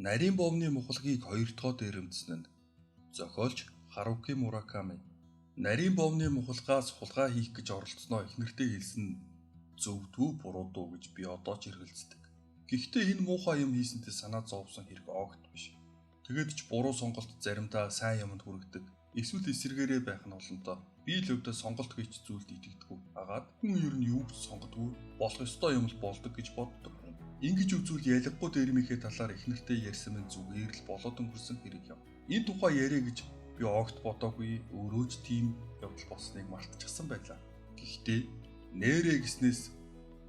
Нарийн бовны мухалгийг хоёр дахь дээрэмдсэн нь зохиолч Харуки Мураками. Нарийн бовны мухалгаас хулгай хийх гэж оролцсноо эхнэртэй хэлсэн нь зөв төв буруу дуу гэж би одоо ч эргэлздэг. Гэхдээ энэ муухай юм хийсэнтэй санаа зовсон хэрэг огт биш. Тэгэд ч буруу сонголт заримдаа сайн юмд хүргэдэг. Эсвэл эсэргээрээ байх нь олонтоо. Би л өвдө сонголт гэж зүйлд итгэдэггүй. Агаад хүн ер нь юу ч сонгодгүй болох ёстой юм л болдог гэж боддог. Ингэж үзвэл ялгаггүй дэрмийнхээ талаар эхнэртэй ярьсан нь зүгээр л болоод өнгөрсөн хэрэг юм. Энэ тухай яриа гэж би огт бодоогүй, өөрөө ч тийм явдал болсныг мартчихсан байлаа. Гэхдээ нэрээ гиснээс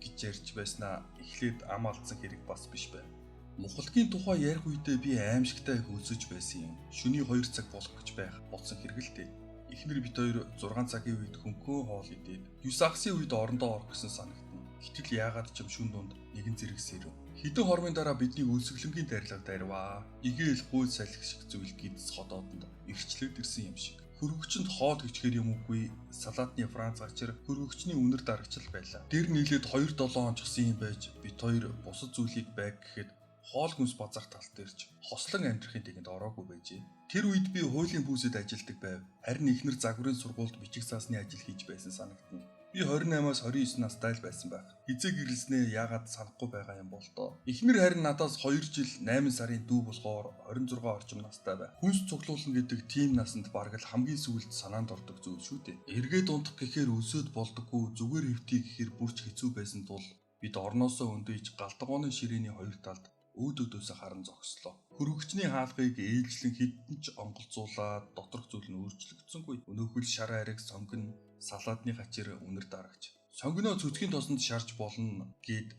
гэж ярьж байснаа эхлээд ам алдсан хэрэг бас биш байв. Мухалгийн тухай ярих үедээ би аимшигтай их өлсөж байсан юм. Шөнийн 2 цаг болох гэж байх болсон хэрэг л дээ. Эхнэр бит хоёр 6 цагийн үед хөнхөө хоол идээд 9 агасын үед орондоо орох гэсэн санагдана. Гэтэл яагаад ч юм шүн дунд нэгэн зэрэг сэрэв. Хэдэн хормын дараа бидний өлсгөлөнгийн дарилга дарваа. Игээл гуй салхи шиг зүйл гидс ходоодонд ирчлээд ирсэн юм шиг. Хөргөгчөнд хоол хичгээр юм уугүй салаатны Франц ачир хөргөгчний үнэр дарагчл байлаа. Тэр нийлээд 2-7 онцгсон юм байж бит хоёр бусад зүйлийг байг гэхэд хоол хүнс базаах тал дээрч хослон амьдрахын тэгэнд ороогүй байжээ. Тэр үед би хуулийн бүсэд ажилладаг байв. Харин ихнэр загварын сургуульд бичиг заасны ажил хийж байсан санагдана. Би 28-аас 29 настай л байсан байх. Хизээ гэрэлснээ яагаад санахгүй байгаа юм бол тоо. Эхнэр харин надаас 2 жил 8 сарын дүү болохоор 26 орчим настай байв. Хүнс цуглуулна гэдэг тийм насанд бараг л хамгийн сүүлд санаанд ордог зүйл шүү дээ. Эргээд унтах гэхээр өсөөд болдоггүй зүгээр хөвтий гэхээр бүрч хэцүү байсан тул бид орноосоо өндөөж галтгооны ширээний хоёр талд өөдөөдөөсөө харан зогслоо. Хөргөгчний хаалгыг ээлжлэн хэдэн ч онголцуулаад доторх зүйл нь өөрчлөгдсөнгүй. Өнөөхөл шар ариг сонгон салаадны хачир үнэр дарагч. Сонгиноо цөцгийн тосонд шарж болно гэд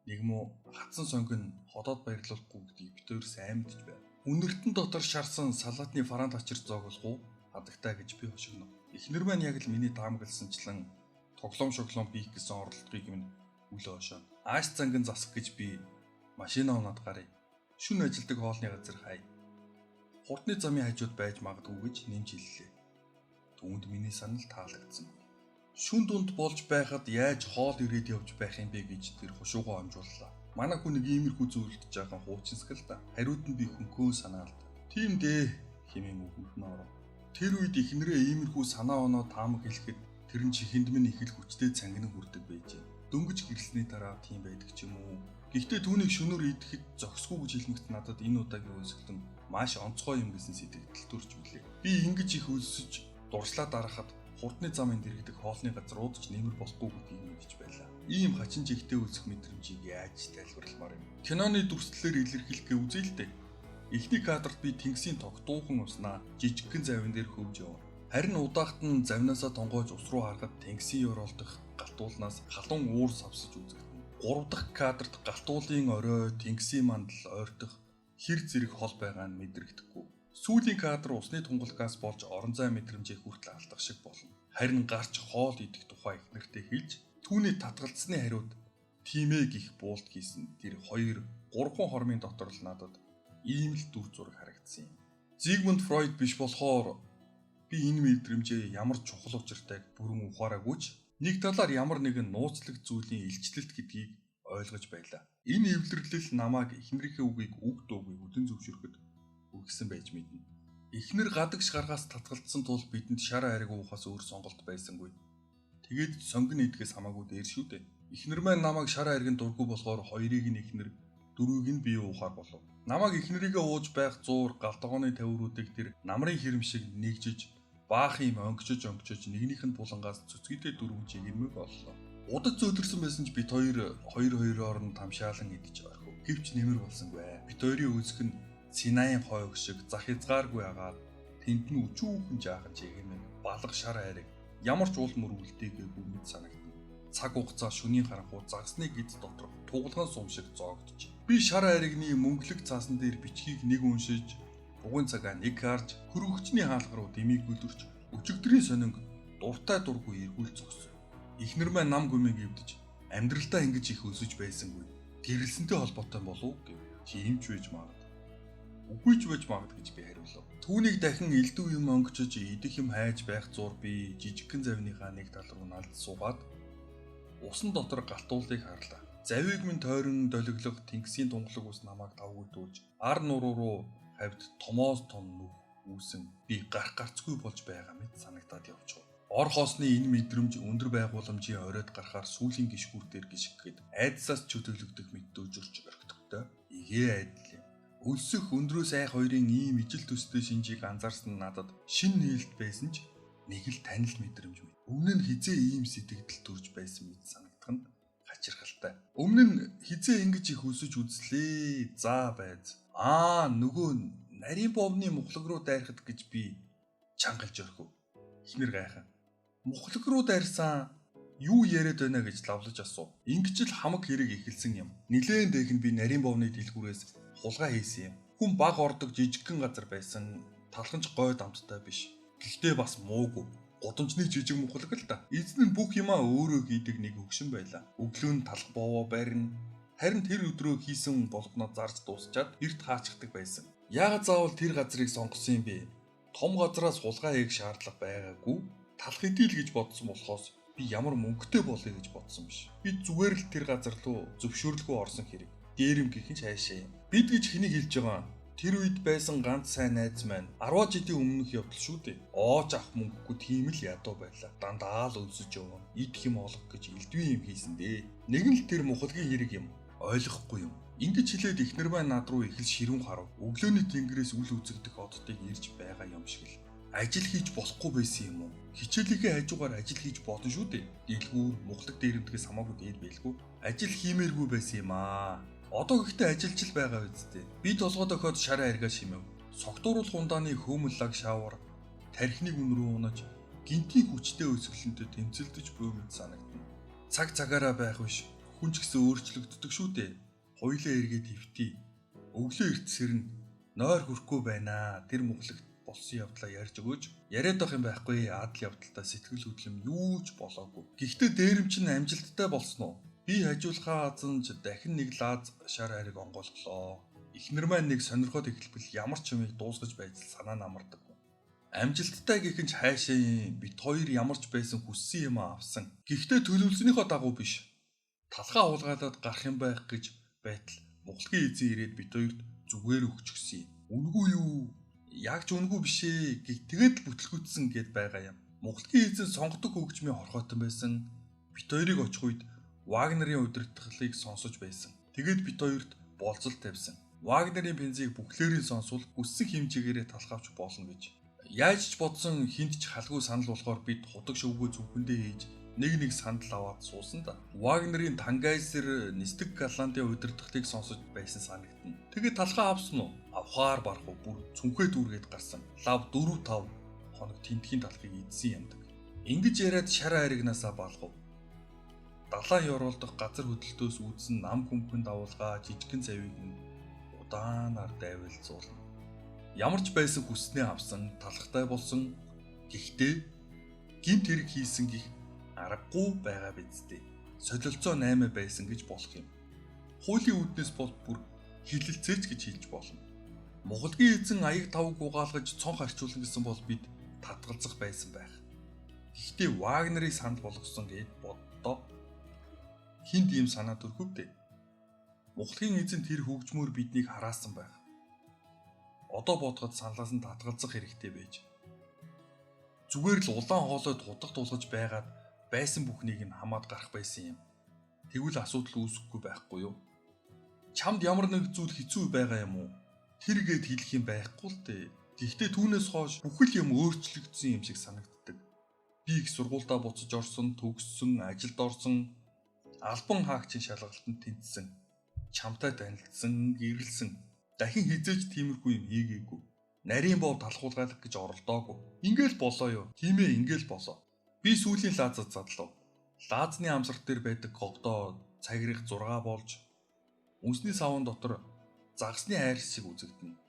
нэгмүү хатсан сонгон ходоод баярлуулахгүй гэдгийг бид хоёр сайн мэдж байв. Үнэртэн дотор шарсан салаадны франц хачир зоглох уу хадагтай гэж би хошигнов. Эхнэр маань яг л миний таамагласанчлан тоглоом шоглоом хийх гэсэн оролдлогыг минь үлээ хошоо. Ааш занган засах гэж би машина унаад гарыг. Шүн ажилдаг хоолны газар хай. Хурдны замын хажууд байж магадгүй гэж нэмж хэллээ. Түүнд миний санал таалагдсан. Шүн дунд болж байхад яаж хоол ирээд явж байх юм бэ гэж тэр хушуугаа амжууллаа. Манай хүн нэг иймэрхүү зүйлд жаахан хуучинсгал та. Хариуд нь би хөнхөө санаалд. Тийм дээ хэмээн үгнэ оров. Тэр үед ихнэрээ иймэрхүү санаа оноо таамаг хэлэхэд тэр нь чихэнд минь их л хүчтэй цангин хүрдэг байжээ. Дөнгөж гэрэлсний дараа тийм байдаг ч юм уу. Гэхдээ түүнийг шөнөөр идэхэд зохисгүй гэж хэлмэгт надад энэ удаагийн өлсгөлтөн маш онцгой юм гэсэн сэтгэл төрж билээ. Би ингэж их өлсөж дурслаа дарахад хурдны замын дэргэдэг хоолны газрууд ч нэмэр болохгүй гэдгийг мэдэж байлаа. Ийм хачин жигтэй өлсөх мэдрэмжийг яаж тайлбарламаар юм. Киноны дүрслэлээр илэрхийлэхээ үзье л дээ. Эхний кадрт би тэнгисийн тогтуухан уснаа жижигхэн завин дээр хөвж явна. Харин удаахт нь завнаасаа тонгоож ус руу харахад тэнгисийн ёроолдох галтуулнаас халуун уур савсаж үзэгдэнэ. 3 дахь кадрт галтуулын орой тэнгисийн мандал ойртох хэр зэрэг хол байгаа нь мэдрэгдэхгүй. Сүүлийн кадр усны тунгалгаас болж орон зай мэдрэмжээ хүртэл алдах шиг болно. Харин гарч хоол идэх тухай эхнэртэй хэлж түүний татгалзсны хариуд тиймээ гих буулт хийсэн тэр 2-3 хормын дотор л надад ийм л дүр зураг харагдсан юм. Зигмунд Фройд биш болохоор би энэ мэдрэмжээ ямар чухал учиртайг бүрэн ухаараагүй ч нэг талаар ямар нэгэн нууцлаг зүйлийн илчлэлт гэдгийг ойлгож байлаа. Энэ эвлэрлэл намайг эхнэрийнхээ үгийг үг дуугүй хүлэн зөвшөөрөхөд үргэсэн байж мэднэ. Эхнэр гадагш гаргаас татгалцсан тул бидэнд шар айраг уухаас өөр сонголт байсангүй. Тэгээд сонгон идгээс хамаагүй дээр шүү дээ. Эхнэр маань намайг шар айргийн дургүй болохоор хоёрыг нь эхнэр, дөрвийг нь би уухаар болов. Намайг эхнэрийгээ ууж байх зуур галтгооны тавируудыг тэр намрын хэрэм шиг нэгжиж баах юм онгичож нэгнийх нь булангаас цөцгийтэй дөрвөн чигэрмэг боллоо. Удад зөөлрсөн байсан ч бит хоёр нь тамшаалан идэж орхив. Гэвч нэмэр болсонгүй. Бит хоёрын үзэх нь Синаийн хойг шиг зах хязгааргүй агаад тэнд нь өчүүхэн жаахан чигэрмэг балга шар айраг ямар ч уул мөр үлдээгээгүй мэд санагдана. Цаг хугацаа шөнийн харанхуй загсны гид дотор тугалган сум шиг зоогдож. Би шар айрагны мөнгөлөг цаасан дээр бичгийг нэг уншиж бугын цагаа нэг харж хөргөгчний хаалга руу дэмийг гөлөрч өчигдрийн сонинг дуртай дургүй эргүүл зогсов. Эхнэр маань нам гүмийг эвдэж амьдралдаа ингэж их өсөж байсангүй. Гэрэлсэнтэй холбоотой болов гэв. Тийм ч байж магад. Үгүй ч байж магад гэж би хариулав. Түүнийг дахин элдв юм онгочож идэх юм хайж байх зур би жижигхэн завныхаа нэг тал руу налд суугаад усан дотор галтуулыг харлаа. Завийг минь тойрон долиглох тэнгисийн тунгалаг ус намайг давгүйдүүлж ар нуруу руу хавьд томоос том нүх үүсэн би гарах гарцгүй болж байгаа мэт санагдаад явчихв. Ор хоосны энэ мэдрэмж өндөр байгууламжийн оройд гарахаар сүүлийн гişгүүр дээр гიშгэхэд айдсаас чөтгөлөгдөх мэт дүүжирч орхитогтой. Игээ айдал юм. Өлсөх өндрөөс айх хоёрын ийм ижил төстэй шинжийг анзаарсан надад шин нээлт байсан ч нэг л танил мэдрэмж мэт. Өмнө нь хизээ ийм сэтгэл төрж байсан мэт санагдах нь хачирхалтай. Өмнө нь хизээ ингэж их өсөж үзлээ. За байз. Нөгөө нарийн бовны мухлаг руу дайрахад гэж би чангалж орхив. Ихнэр гайхаа. Мухлаг руу дайрсан юу яриад байна гэж лавлаж асуув. Ингэж л хамаг хэрэг эхэлсэн юм. Нилээн дээх нь би нарийн бовны дэлгүүрээс хулгай хийсэн юм. Хүн баг ордог жижигхэн газар байсан. Талханч гой дамттай биш. Гэхдээ бас муугүй. Гудамжны жижиг мухлаг л да. Эзэн нь бүх юмаа өөрөө хийдэг нэг хөгшин байлаа. Өглөө нь талх боовоо барина. Харин тэр өдрөө хийсэн болгоноо зарж дуусчаад эрт хаачихдаг байсан. Яагаад заавал тэр газрыг сонгосон юм бэ? Том газраас хулгай хийх шаардлага байгаагүй. Талх идэл гэж бодсон болохоос би ямар мөнгөтэй болъё гэж бодсон биш. Би зүгээр л тэр газар руу зөвшөөрлгүй орсон хэрэг. Дээрэм гэх нь хайшаа юм. Бид гэж хэнийг хэлж байгаа? Тэр үед байсан ганц сайн найз маань 10 жилийн өмнөх явдал шүү дээ. Оож авах мөнгөгүй тийм л ядуу байлаа. Дандаа л өлсөж явна. Идэх юм олох гэж элдвийн юм хийсэн дээ. Нэг нь л тэр мухалгийн хэрэг юм. Ойлгохгүй юм. Ингэж хэлээд ихнэр маань над руу их л ширүүн харав. Өглөөний тэнгэрээс үл үзэгдэх оддыг ирж байгаа юм шиг л. Ажил хийж болохгүй байсан юм уу? Хичээлийнхээ хажуугаар ажил хийж болно шүү дээ. Дэлгүүр, мухлаг дээрэмдгээс хамаагүй дээр байлгүй. Ажил хиймээргүй байсан юм аа. Одоо гэхдээ ажилч л байгаа үсттэй. Би толгой дохиод шараа эргээ шимэв. Согтууруулах ундааны хөмөл лаг шавар тархиныг үн рүү унаж гинтийн хүчтэй өсгөлөнтэй тэмцэлдэж буй мэт санагдана. Цаг цагаараа байх биш. Хүн ч гэсэн өөрчлөгддөг шүү дээ. Хоёлаа эргээд хөвтий. Өглөө эртсэр нь нойр хүрхгүй байна. Тэр мухлагт болсон явдлаа ярьж өгөөч. Яриад байх юм байхгүй. Адал явдалтай сэтгэл хөдлөм юу ч болоогүй. Гэхдээ дээрэмч нь амжилттай болсон уу? Би хажуулахаа азанж дахин нэг лааз шар хайрыг онгойлголоо. Ихнэр маань нэг сонирхоод эхэлбэл ямар ч юмыг дуусгаж байж санаа намардаг. Амжилттай гэх нь ч хайшаа юм. Бит хоёр ямар ч байсан хүссэн юм авсан. Гэхдээ төлөвлөснийхөө дагуу биш. Талхаа уулгаалаад гарах юм байх гэж байтал мухлагийн эзэн ирээд бит хоёрт зүгээр өгчихсөн юм. Үнгүй юу? Яг ч үнгүй биш ээ. Тэгээд л бүтлгүүцсэн гэд байгаа юм. Мухлагийн эзэн сонгодог хөгжмийн хорхоотон байсан. Бит хоёрыг очих үед Вагнерийн удирдлагыг сонсож байсан. Тэгээд бит хоёрт болцол тавьсан. Вагнерийн бензийг бүхлээрээ сонсвол хүссэн хэмжээгээрээ талхавч болно гэж. Яаж ч бодсон хинт ч халгүй санал болохоор бид худаг шөвгөө зүгхэндээ хийж нэг санал аваад суусан да. Вагнерийн Тангайзер нисдэг Голландын удирдлагыг сонсож байсан санагдана. Тэгээд талхаа авсан уу? Авахаар барах уу? Бүр цүнхээ дүүргээд гарсан. Лав 4-5 хоног тентхийн талхыг идсэн юмдаг. Ингэж яриад шар хайрыгнаасаа балгав. Далайн ёроолдох газар хөдлөлтөөс үүдсэн нам хүмхэн давуулгаа жижигхэн завийг нь удаанаар дайвалцуулна. Ямар ч байсан хүснээ авсан, талхтай болсон. Гэхдээ гинт хэрэг хийсэн гих аргагүй байгаа бидтэй. Солилцоо 8 байсан гэж болох юм. Хуулийн үүднээс бол бүр хилэлцээч гэж хэлж болно. Мухалгийн эзэн аяг тавг угаалгаж цонх арчуулна гэсэн бол бид татгалзах байсан байх. Гэхдээ Вагнерыг санал болгосон гэд боддоо. Хинд ийм санаа төрхөв дээ. Мухлагийн эзэн тэр хөгжмөөр биднийг хараасан байх. Одоо бодоход саналаас нь татгалзах хэрэгтэй байж. Зүгээр л улаан хоолойд хутга тулгаж байгаад байсан бүхнийг нь хамаад гарах байсан юм. Тэгвэл асуудал үүсэхгүй байхгүй юу? Чамд ямар нэг зүйл хэцүү байгаа юм уу? Тэргээд хэлэх юм байхгүй л дээ. Гэхдээ түүнээс хойш бүхэл юм өөрчлөгдсөн юм шиг санагддаг. Би их сургуультаа буцаж орсон, төгссөн, ажилд орсон, албан хаагчийн шалгалтанд тэнцсэн, чамтай танилцсан, гэрэлсэн. Дахин хизээж тиймэрхүү юм хийгээгүй. Нарийн бов талхуулгаалах гэж оролдоогүй. Ингээл болоо юу? Тийм ээ, ингээл болоо. Би сүүлийн лаазад задлав. Лаазны амсрал дээр байдаг говдоо цагирах 6 болж үнсний савн дотор загсны айрс шиг үзэгдэнэ.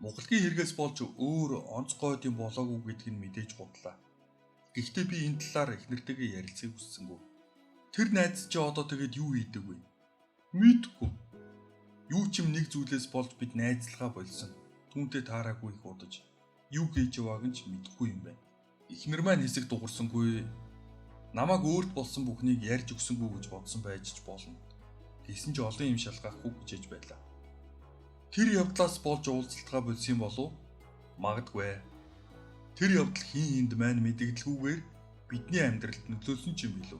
Мухалгийн хэрэгээс болж өөр онцгойд юм болоогүй гэдгийг мэдээж худлаа. Гэхдээ би энэ талаар их нэртэйгээ ярилцахыг хүссэнгүй. Тэр найз чи одоо тэгээд юу хийдэг вэ? Мэдгүй. Юу ч юм нэг зүйлээс болж бид найзлахаа болсон. Түүнтэй таараагүй их удаж. Юу хийж байгааг нь ч мэдэхгүй юм байна. Ихнэр маань хэсэг дуурсангүй. Намайг өөрт болсон бүхнийг ярьж өгсөнгүй гэж бодсон байж ч болно. Хийсэн ч олон юм шалгаахгүй гэж байлаа. Тэр явдлаас болж уулзалтгаа болсон болов? Магадгүй. Тэр явдал хин энд маань мэдэгдэлгүйгээр бидний амьдралд нөлөөлсөн ч юм билүү.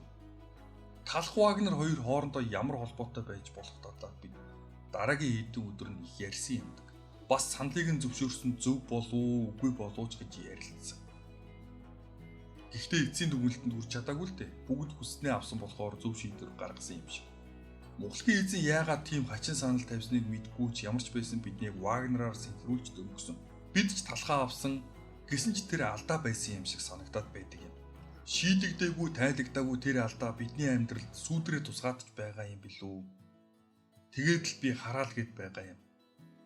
Талх Вагнер хоёр хоорондоо ямар холбоотой байж болох талаар бид дараагийн хэдэн өдөр нь их ярьсан юмдаг. Бас саналыг нь зөвшөөрсөн зөв болов уу, үгүй болов уу гэж ярилцсан. Гэхдээ эцсийн дүгнэлтэнд хүрч чадаагүй л дээ. Бүгд хүснээ авсан болохоор зөв шийдвэр гаргасан юм шиг. Монголын эзэн яагаад тийм хачин санал тавьсныг мэдгүй ч ямар ч байсан биднийг Вагнераар синхруулж дөнгөсөн. Бид ч талхаа авсан гэсэн ч тэр алдаа байсан юм шиг санагдаад байдаг юм. Шийдэгдээгүй, тайлагдаагүй тэр алдаа бидний амьдралд сүүдрээ тусгаадж байгаа юм билүү. Тэгээд л би хараал гэд байгаа юм.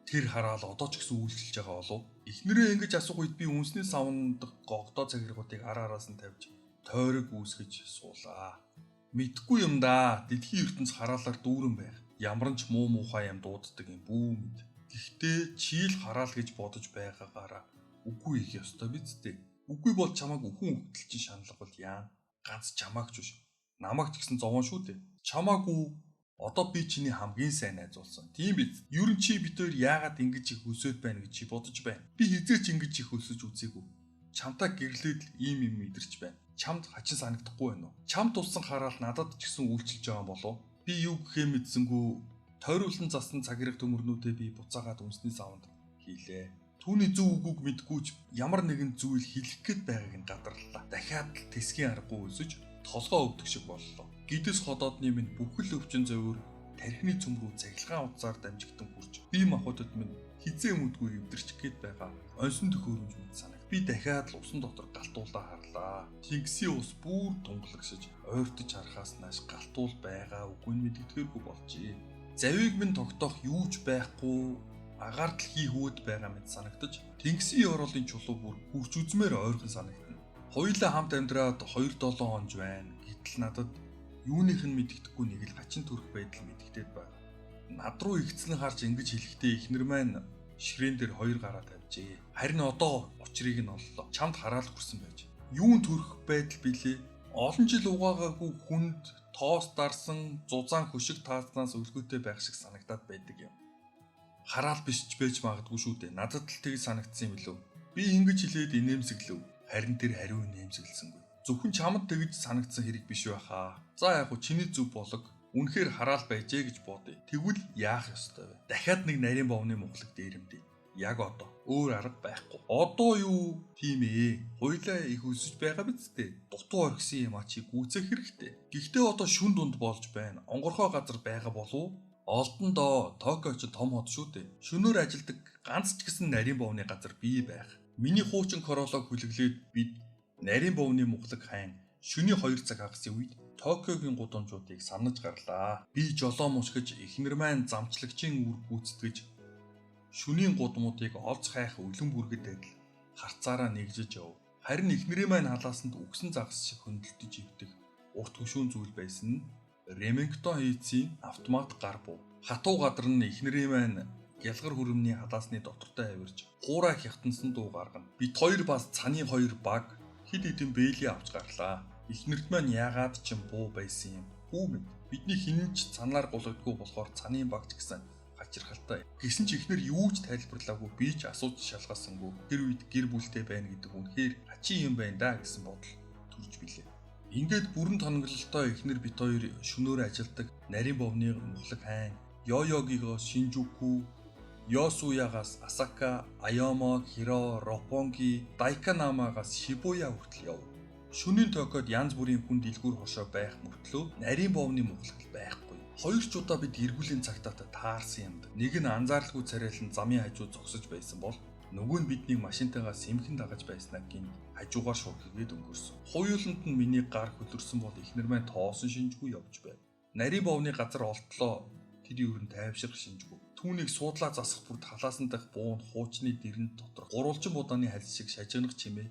Тэр хараал одоо ч гэсэн үйлчилж байгаа болов. Эхнэрээ ингэж асуух үед би үнсний савнд гогдоо цагиргуудыг араас нь тавьж тойрог үүсгэж суулаа. Мэдгүй юм да. Дэлхийн ертөнц хараалаар дүүрэн байх. Ямар ч муу муухай юм дууддаг юм бүү мэд. Гэхдээ чи л хараал гэж бодож байгаагаараа үгүй их ёстой биз дээ. Үгүй бол чамайг үхэн өгтөл чинь шаналга бол яа. Ганц чамайг ч биш. Намайг ч гэсэн зовоон шүү дээ. Чамаагүй. Одоо би чиний хамгийн сайн найз болсон. Тийм биз. Ер нь чи бид хоёр яагаад ингэж их өсөд байна гэж чи бодож байна. Би хизээч ингэж их өсөж үзээгүй. Чамтай гэрлээд ийм юм мэдэрч байна. Чамд хачин санагдахгүй байна уу? Чамд тулсан хараал надад ч гэсэн үйлчилж байгаа болов. Би юу гэхээ мэдсэнгүү тойруулан засан цагираг төмөрнүүдээ би буцаагаад үнсний савнд хийлээ. Түүний зөв үгүйг мэдгүй ч ямар нэгэн зүйл хэлэх гээд байгааг нь гадарлаа. Дахиад л тэсгийн аргагүй өсөж толгоо өвдөх шиг боллоо. Гидэс ходоодны минь бүхэл өвчин зовир тархины цөм рүү цахилгаан утсаар дамжигдсан хурж бие махбодод минь хизээ мүдгүй эвдэрч гээд байгаа. Онсон төхөөрөмж мэт санаг. Би дахиад л усан дотор галтуулаа харлаа. Тэнгисийн ус бүр тунгалагшиж ойртож харахаас нааш галтуул байгаа үгүй нь мэддэгдэргүй болжээ. Завийг минь тогтоох юу ч байхгүй. Агаар дэлхий хүүд байгаа мэт санагдаж Тэнгисийн оролын чулуу бүр хурж үзмээр ойрхон санагдана. Хоёулаа хамт амьдраад 2-7 хоног байна. Гэтэл надад юуных нь мэддэхгүй нэг л хачин төрөх байдал мэддэхэд байна. Над руу игцэн харж ингэж хэлэхдээ эхнэр маань ширээн дээр 2 гараа тавьжээ. Харин одоо учрыг нь оллоо. Чамд хараал хүрсэн байж. Юун төрөх байдал билээ? Олон жил угаагаагүй хүнд тоос дарсан зузаан хөшиг тааснаас өлгөөтэй байх шиг санагдаад байдаг юм. Хараал биш ч байж магадгүй шүү дээ. Надад л тийг санагдсан юм билүү. Би ингэж хэлээд инээмсэглэв. Харин тэр хариу инээмсэглсэнгүй. Зөвхөн чамд тэгж санагдсан хэрэг биш байхаа. За яг гоо чиний зөв болог. Үнэхээр хараал байжээ гэж бодъё. Тэгвэл яах ёстой вэ? Дахиад нэг нарийн бовны мухлаг дээрэмдээ. Яг одоо өөр арга байхгүй. Одоо юу тийм ээ. Хоёлаа их өсөж байгаа биз дээ. Дутуу орхисон юм а чи гүйцэх хэрэгтэй. Гэхдээ одоо шүн дунд болж байна. Онгорхоо газар байгаа болов? Олдон доо Токио ч том хот шүү дээ. Шөнөөр ажилдаг ганц ч гэсэн нарийн бовны газар бий байх. Миний хуучин королог хүлэглээд бид нарийн бовны мухлаг хайн шөнийн 2 цаг хагасын үед Токиогийн гудамжуудыг санаж гарлаа. Би жолоо мушгиж эхнэр маань замчлагчийн үр гүйцэтгэж шөнийн гудамуудыг олж хайх өлөн бүргэд адил харцаараа нэгжиж яв. Харин эхнэрээ маань халаасанд үгсэн загас шиг хөндлөж ивдэх урт хөшүүн зүйл байсан нь Ремингтон хийцийн автомат гар буу. Хатуу гадар нь эхнэрээ маань гялгар хүрэмний халаасны дотортой авирж хуурай хятансан дуу гаргана. Бид хоёр бас цаны 2 баг хид хідэн бэйли авч гарлаа. Эхнэрт маань яагаад ч юм буу байсан юм. Хүүмэд бидний хинэнч цанаар гулгдаггүй болохоор цаны багч гэсэн хачирхалтай. Гэсэн ч эхнэр юу ч тайлбарлаагүй би ч асууж шалгаасангүй. Тэр үед гэр бүлтэй байна гэдэг үнэхээр хачин юм байна да гэсэн бодол төрж билээ. Ингээд бүрэн тоноглолтой эхнэр бит хоёр шөнөөр ажилдаг нарийн бовны мухлаг хайн Йойогиго Шинжуку, Йосуягаас Асака, Аяма, Хиро, Роппонги, Дайканамагаас Шибуя хүртэл яв. Шөнийн Токиод янз бүрийн хүн дэлгүүр хошоо байх мөртлөө нарийн бовны мухлаг байхгүй. Хоёр ч удаа бид эргүүлийн цагтаа таарсан юмд. Нэг нь анзааралгүй царайлан замын хажуу зогсож байсан бол нөгөө нь биднийг машинтайгаа сэмхэн дагаж байснаа гин хажуугаар шурхгээд өнгөрсөн. Хуйланд нь миний гар хөлөрсөн бол эхнэр маань тоосон шинжгүй явж байв. Нарийн бовны газар олтлоо. Тэр юу н тайвширх шинжгүй. Түүнийг суудлаа засах бүрд халаасан дах буун хуучны дэрэн дотор гурвалжин будааны хальс шиг шажигнах чимээ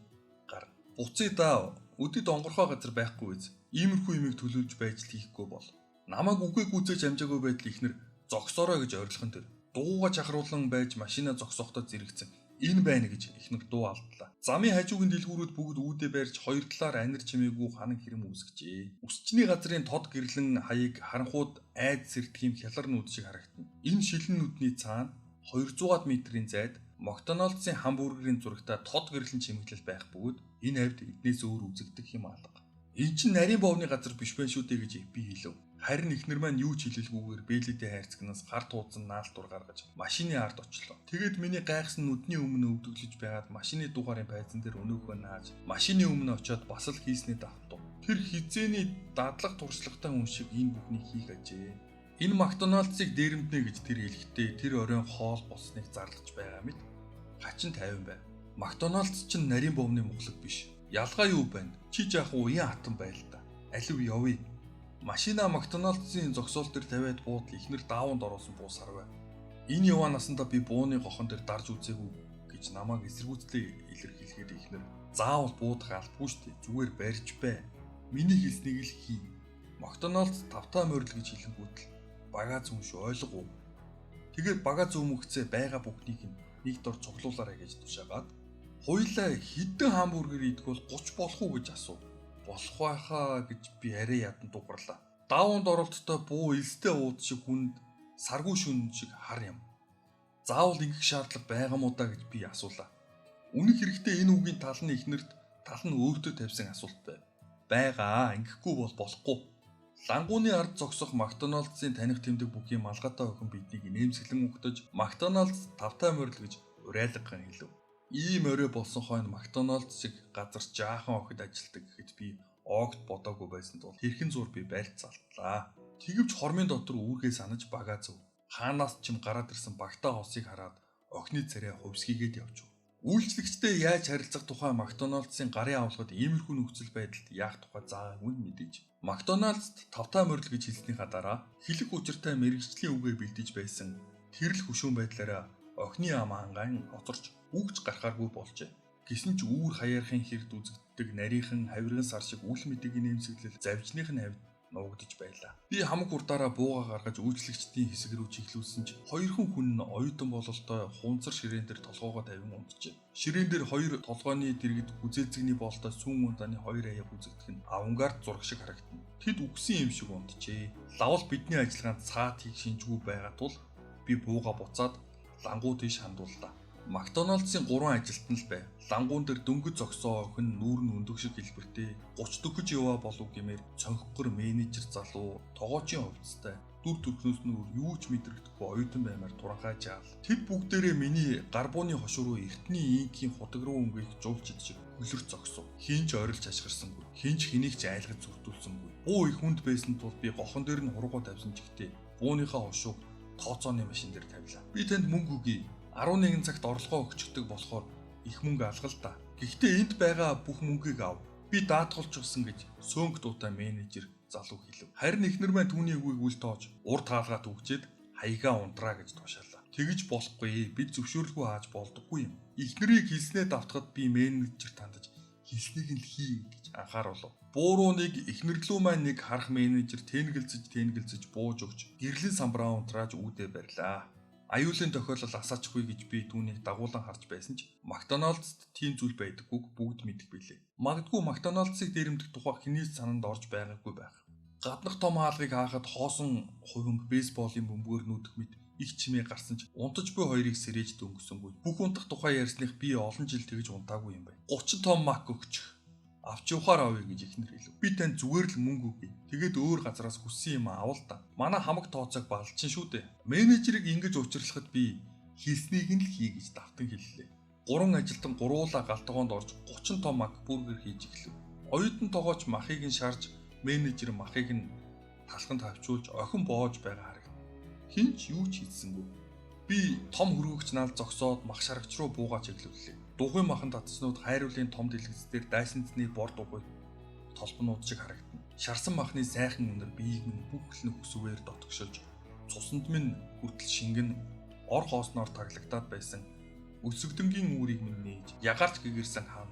гарна. Буцъя да. Өдөд онгорхоо газар байхгүй биз. Иймэрхүү юмыг төлөвлөж байж л хийхгүй бол. Намайг үгүй гүйцээж амжаагүй байтал ихнэр зогсоорой гэж ойрлохын тэр. Дууга чахруулан байж машина зогсохдоо зэрэгцэн. Энэ байна гэж эхнэр дуу алдлаа. Замын хажуугийн дэлгүүрүүд бүгд үүдээ барьж хоёр талаар анир чимээгүй ханан хэрэм үүсгэжээ. Үсчний газрын тод гэрлэн хаяг харанхууд айд сэрдгийм хялар нүд шиг харагдана. Энэ шилэн нүдний цаана 200 метрийн зайд Макдоналдсын хамбургерийн зурагтай тод гэрлэн чимэглэл байх бөгөөд энэ хавьд эднээс өөр үзэгдэх юм алга. Энэ чинь нарийн боовны газар биш байх шүү дээ гэж би хэлв. Харин эхнэр маань юу ч хэлэлгүйгээр бэлэдээ хайрцагнаас гар туудсан наалтур гаргаж машины ард очлоо. Тэгээд миний гайхсан нүдний өмнө өвдөглөж байгаад машины дугаарын байцан дээр өнөөхөө нааж машины өмнө очиод бас л хийснээ давтав. Тэр хизээний дадлаг туршлагатай хүн шиг энэ бүхнийг хийх ажээ. Энэ Макдоналдсыг дээрэмднэ гэж тэр хэлэхдээ тэр оройн хоол болсныг зарлаж байгаа мэт хачин 50 байв. Макдоналдс чинь нарийн боовны мухлаг биш. Ялгаа юу байна? Чи жаах уян хатан байл та. Алив явъя. Машина Макдоналдсын зогсоол дээр тавиад буудал ихнэр даавууд ороосон буус харвэ. Энэ яваа насандаа би бууны гохон дээр дарж үзээгүй гэж намайг эсэргүүцлээ илэрхийлэхэд ихнэр заавал буудах албагүй штэ. Зүгээр барьж бай. Миний хэлснийг л хий. Макдоналдс тавтаа морил гэж хэлэнгүүт л багаа зүнш ойлгов. Тэгээд багаа зөөмөгцөө байгаа бүхнийг нэг дор цуглуулаарай гэж тушаагаад хоёулаа хэдэн хамбургер идэх бол 30 болох уу гэж асуув. Болох байхаа гэж би арай ядан дугарлаа. Даавууд оролттой буу элстэй ууд шиг хүнд саргүй шүн шиг хар юм. Заавал ингэх шаардлага байгаа мó да гэж би асуулаа. Үнэн хэрэгтээ энэ үгийн тал нь ихнэрт тал нь өөртөө тавьсан асуулт байв. Байгаа ингэхгүй бол болохгүй. Лангууны ард зогсох Макдоналдсын таних тэмдэг бүхий малгайтай охин биднийг нэмсгэлэн өгтөж Макдоналдс тавтай морил гэж урайлган хэлв. Ийм орой болсон хойно Макдоналдс шиг газар жаахан охид ажилтдаг гэхэд би огт бодоогүй байсан тул хэрхэн зур би барьц залтлаа. Тэгвч хормын дотор үүргээ санаж багаа зөв. Хаанаас ч юм гараад ирсэн багтаа хосыг хараад охины царай хувьсгийгээд явж. Үйлчлэгчтэй яаж харилцах тухай Макдоналдсын гарын авлагад иймэрхүү нөхцөл байдалд яах тухай заагүй мэдээж. Макдоналдс тавтай морил гэж хэлснийхаа дараа хэлэх учиртай мэрэгжлийн үгээр бэлдэж байсан тэрл хөшөөн байдлаараа охины амаангаан оцорч үгч гарахааргүй болжээ. Гэсэн ч үүр хаяархын хэрд үзэгддэг нарийнхан хавирган сар шиг үл мэдэгийн нэмсэглэл завжных нь хавьд нуугдж байлаа. Би хамаг хурдаараа бууга гаргаж үйлчлэгчдийн хэсэг рүү чиглүүлсэн ч хоёрхан хүн нь оюутан бололтой хуунцар ширээн дээр толгоогоо тавин унтжээ. Ширээн дээр хоёр толгойн дэргэд гүзээлзэгний боолтой сүүн ундааны хоёр аяа үзэгдэх нь авангард зураг шиг харагдана. Тэд үгсэн юм шиг унтжээ. Лавл бидний ажиллагаанд цаад хийх шинжгүй байгаа тул би бууга буцаад лангуу тийш хандууллаа. Макдоналдсын 3 ажилтан л байв. Лангуун дээр дөнгөж зогсоо охин нүүр нь өндөг шиг хэлбэртэй 30 дөхөж яваа болов гэмээр цонхгор менежер залуу тогоочийн хувцастай дүр төрхнөөс нь юу ч мэдрэгдэхгүй оюутан баймаар туранхай жаал. Тэд бүгдээрээ миний гарбууны хошуу руу эртний инкийн худаг руу өнгөрөх жуулчид шиг хөлөр зогсов. Хинч ойрлж ашгарсангүй. Хинч хэнийг ч айлгаж зүртүүлсэнгүй. Буу их хүнд байсан тул би гохон дээр нь хуруугаа тавьсан ч ихтэй бууныхаа хошууг тооцооны машин дээр тавилаа. Би танд мөнгө өгье. 11 цагт орлогоо өгчдөг болохоор их мөнгө алгал та. Гэхдээ энд байгаа бүх мөнгийг ав. Би даатгалж өгсөн гэж сөөнг дуутай менежер залуу хэлв. Харин эхнэр маань түүний үгийг үл тоож урд хаалгаад өгчээд хаягаа унтраа гэж тушаалаа. Тэгж болохгүй. Бид зөвшөөрлгүй хааж болдоггүй юм. Эхнэрийг хэлснээ давтахад би менежер тандаж хэлснийг нь хий гэж анхааруулв. Буурууны эхнэрлүү маань нэг харах менежер тэнгэлзэж бууж өгч гэрлэн самбраа унтрааж үүдээ барьлаа. Аюулын тохиолдол асаачгүй гэж би түүнийг дагуулan харж байсан ч Макдоналдсд тийм зүйл байдаггүйг бүгд мэдэх билээ. Магадгүй Макдоналдсыг дээрэмдэх тухай хэний санаанд орж байгаагүй байх. Гаднах том хаалгыг хаахад хоосон хувинг бейсболын бөмбөгөөр нүүдэх мэт их чимээ гарсан ч унтаж буй хоёрыг сэрээж дөнгөсөнгүй. Бүх унтах тухай ярьсных би олон жил тэгж унтаагүй юм байна. 30 том мак өгч авч явахаар авъя гэж ихнэр хэлв. Би танд зүгээр л мөнгө өгье. Тэгээд өөр газараас хүссэн юм авал та. Манай хамаг тооцоог балчин шүү дээ. Менежерийг ингэж учирлахад би хэлснийг нь л хий гэж давтан хэллээ. 3 ажилтан гуруула галтгоонд орж 30 том мак бургер хийж эхлэв. Оюутан тогооч махыг нь шарж менежер махыг нь талханд хавчуулж охин боож байгаа харагд. Хинч юу ч хийсэнгүй. Би том хөргөгч наал зогсоод мах шарагч руу буугаад чиглүүллээ. Дугуй махан татснууд хайруулын том дэлгэц дээр дайсанцны бор дугуй толбонууд шиг харагдана. Шарсан махны сайхан өнөр биеийг минь бүхэл нөхсвээр дотгошилж цусанд минь хүртэл шингэн ор хоосноор таглагдаад байсан өсөгдөнгийн үүрийг минь нээж ягарч гэгэрсэн хаан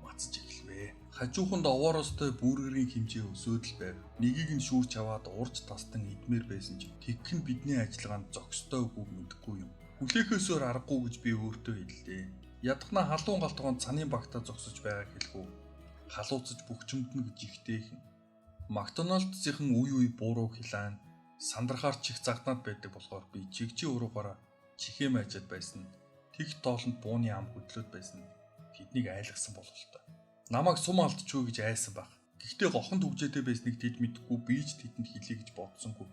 мацж эхлэвэ. Хажууханд овооростой бүргэрийн хэмжээ өсөөд л байв. Нэгийг нь шүүрч аваад урж тастан идмээр байсан ч тэгхэн бидний ажиллагаанд зохистой үгүй мэдэхгүй юм. Хүлээхээсээр аргагүй гэж би өөртөө хэллээ. Ядахна халуун галтгоонд цаны багтаа зогсож байгааг хэлэхүү. Халууцаж бөхчмөднө гэж ихтэйхэн. Макдоналдсийн үе бууруу хилаан сандрахаар чих загнаад байдаг болохоор би чигчийн уруугаараа чихээ майжаад байсан. Тэг тоолонд бууны ам хөдлөөд байсан. Тэднийг айлгсан бололтой. Намайг сум алдчихгүй гэж айсан баг. Гэхдээ гохонд үгжээтэй байсныг тэд мэдхгүй би ч тэдэнд хэлье гэж бодсонгүй.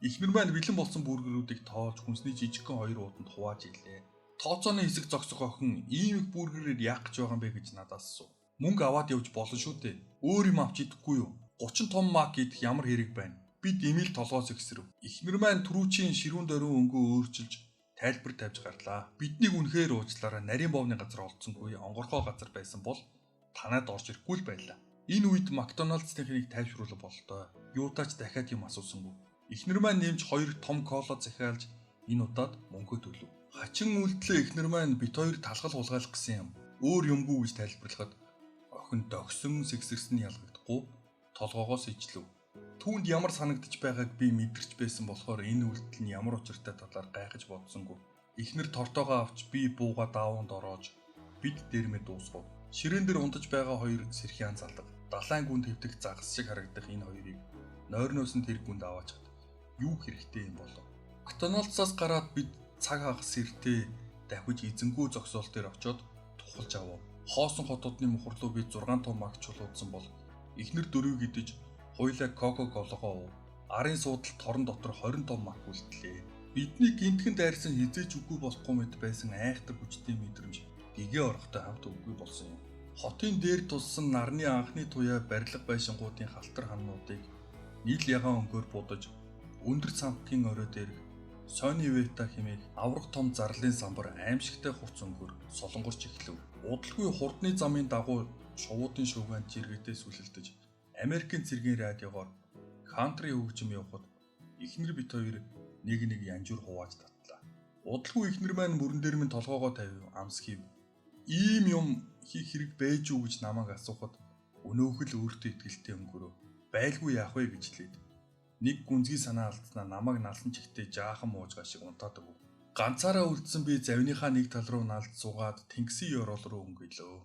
Эхнэр маань бэлэн болсон бүргэрүүдийг тоолж хүнсний жижигхэн хоёр ууданд хувааж илээ. Тооцооны хэсэг зогсох охин ийм их бүргэрээр яах гэж байгаа юм бэ гэж надаас асуув. Мөнгө аваад явж болно шүү дээ. Өөр юм авч идэхгүй юу? 30 том мак идэх ямар хэрэг байна? Би дэмэл толгоос ихсрэв. Эхнэр маань түрүүчийн ширүүн дөрөв өнгөө өөрчилж тайлбар тавьж гарлаа. Биднийг үнэхээр уучлаарай. Нарийн боовны газар олдсонгүй, онгорхоо газар байсан бол танаад орж ирэхгүй л байлаа. Энэ үед Макдоналдсныхыг тайвшруулах бололтой. Юутаач дахиад юм асуусангүй. Эхнэр маань нэмж 2 том кола захиалж энэ удаад мөнгө төлөв. Хачин үлдлээ эхнэр маань бит хоёр талхал хулгайлах гэсэн юм. Өөр юмгүй гэж тайлбарлахад охин догсон сэгсэрсэн ялгагдахгүй толгоогоос ижлэв. Түүнд ямар санагдаж байгааг би мэдэрч байсан болохоор энэ үйлдэл нь ямар учиртай талаар гайхаж бодсонгүй. Эхнэр тортоогоо авч би бууга даавуунд ороож бид дээрмээ дуусгав. Ширээн дээр унтаж байгаа хоёр сэрхиан залдаг. Далайн гүн твдэх загас шиг харагдах энэ хоёрыг нойрноос нь тэр гүнд аваач хад. Юу хэрэгтэй юм болов? Макдоналдсаас гараад бид цаг хагас сэртээ давхиж эзэнгүй зогсоол дээр очиод тухалж авав. Хоосон хотуудны мухарлуу би 6 том мак чулуудсан бол эхнэр дөрөв гэдэж хуйлаа кока-колагоо уув. Арын суудалд торон дотор 20 том мак үлдлээ. Бидний гинтгэн дайрсан хизээж үгүй болохгүй мэт байсан айхтар хүчтэй мэдрэмж гэгээ орохтой хамт үгүй болсон юм. Хотын дээр туссан нарны анхны туяа барилга байшингуудын халтар хамнуудыг нийл ягаан өнгөөр будаж өндөр цамтгийн орой дээр Sony Veta хэмээх аврах том зарлын самбар аимшигтай хурц өнгөөр солонгорч эхлэв. Удалгүй хурдны замын дагуу шувуудын шуугаан жиргээдээ сүлэлдэж Америкийн цэргийн радиогоор кантри хөгжим явахад эхнэр бит хоёр нэг янжуур хувааж татлаа. Удалгүй эхнэр маань мөрөн дээр минь толгоогоо тавив амсхийв. Ийм юм хийх хэрэг байж юу гэж намайг асуухад өнөөхөл өөртөө итгэлтэй өнгөрөө. Байлгүй яах вэ гэж хэлээд нэг гүнзгий санаа алдснаа намайг налсан чихтэй жаахан муужгаа шиг унтаадаг. Ганцаараа үлдсэн би завныхаа нэг тал руу налд суугаад тэнгисийн ёроол руу өнгөлөө.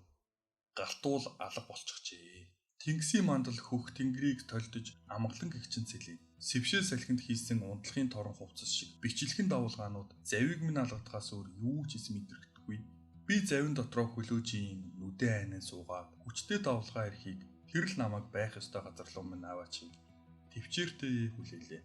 Галтуул алга болчихжээ. Тэнгисийн мандал хөх тэнгэрийг толдож амгалан гихчин цэлий. Сэвшээ салхинд хийсэн унтлагын торон хувцас шиг бичлэхэн давуулгаанууд завийг минь алгадахаас өөр юу ч эс мэдрэхдэггүй. Би завин дотроо хөлөөжийн нүдэн айнаа суугаад хүчтэй давуулгаа эрхийг тэр л намайг байх ёстой газар руу минь аваач. Төвчээртэй хүлээлээ.